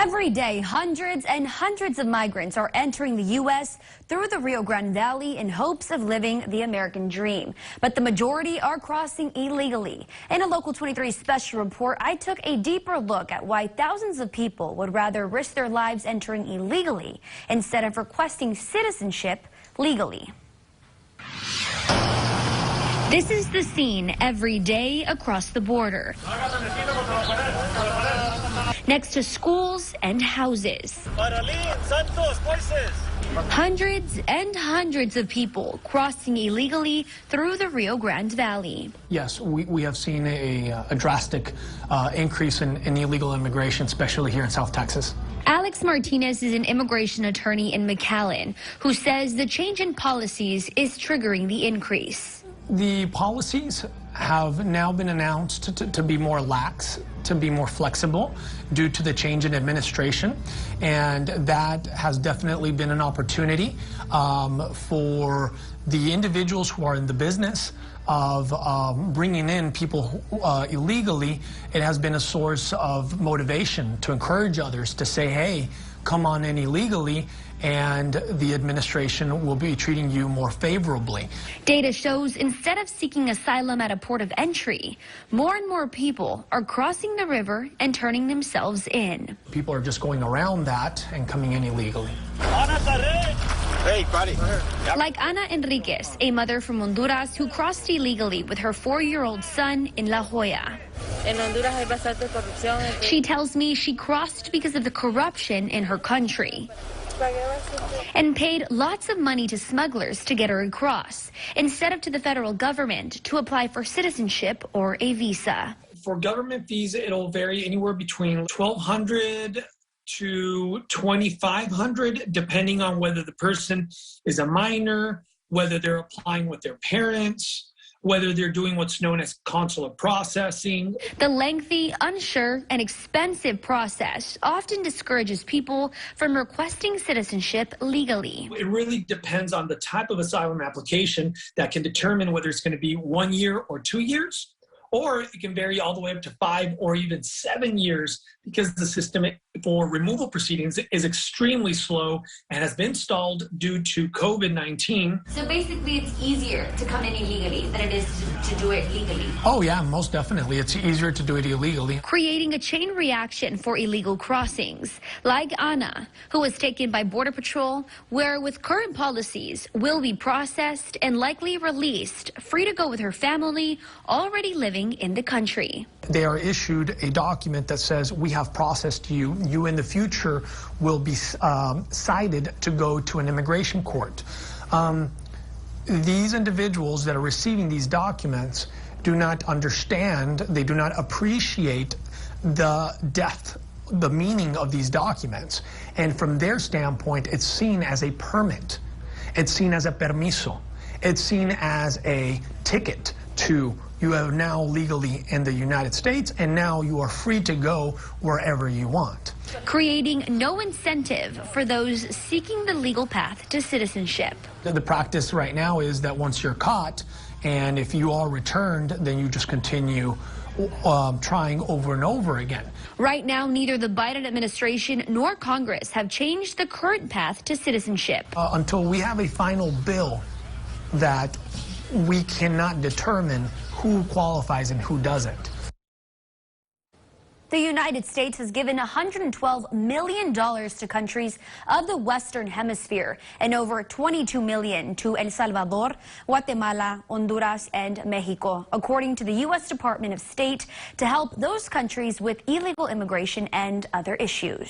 Every day, hundreds and hundreds of migrants are entering the U.S. through the Rio Grande Valley in hopes of living the American dream. But the majority are crossing illegally. In a Local 23 special report, I took a deeper look at why thousands of people would rather risk their lives entering illegally instead of requesting citizenship legally. This is the scene every day across the border, next to schools and houses. Hundreds and hundreds of people crossing illegally through the Rio Grande Valley. Yes, we have seen a drastic increase in illegal immigration, especially here in South Texas. Alex Martinez is an immigration attorney in McAllen who says the change in policies is triggering the increase. The policies have now been announced to be more lax, to be more flexible due to the change in administration, and that has definitely been an opportunity for the individuals who are in the business of bringing in people illegally. It has been a source of motivation to encourage others to say, hey, come on in illegally, and the administration will be treating you more favorably. Data shows instead of seeking asylum at a port of entry, more and more people are crossing the river and turning themselves in. People are just going around that and coming in illegally. Hey, buddy. Like Ana Enriquez, a mother from Honduras who crossed illegally with her 4-year-old son in La Jolla. She tells me she crossed because of the corruption in her country and paid lots of money to smugglers to get her across, instead of to the federal government to apply for citizenship or a visa. For government fees, it'll vary anywhere between $1,200 to $2,500, depending on whether the person is a minor, whether they're applying with their parents, whether they're doing what's known as consular processing. The lengthy, unsure, and expensive process often discourages people from requesting citizenship legally. It really depends on the type of asylum application that can determine whether it's going to be 1 year or 2 years, or it can vary all the way up to 5 or even 7 years, because the system for removal proceedings is extremely slow and has been stalled due to COVID-19. So basically it's easier to come in illegally than it is to do it legally. Oh yeah, most definitely. It's easier to do it illegally. Creating a chain reaction for illegal crossings, like Ana, who was taken by Border Patrol, where with current policies will be processed and likely released, free to go with her family, already living in the country. They are issued a document that says, we have processed you. You in the future will be cited to go to an immigration court. These individuals that are receiving these documents do not understand, they do not appreciate the depth, the meaning of these documents. And from their standpoint, it's seen as a permit. It's seen as a permiso. It's seen as a ticket to you are now legally in the United States, and now you are free to go wherever you want. Creating no incentive for those seeking the legal path to citizenship. The practice right now is that once you're caught, and if you are returned, then you just continue trying over and over again. Right now, neither the Biden administration nor Congress have changed the current path to citizenship. Until we have a final bill that we cannot determine who qualifies and who doesn't. The United States has given $112 million to countries of the Western Hemisphere and over $22 million to El Salvador, Guatemala, Honduras, and Mexico, according to the U.S. Department of State, to help those countries with illegal immigration and other issues.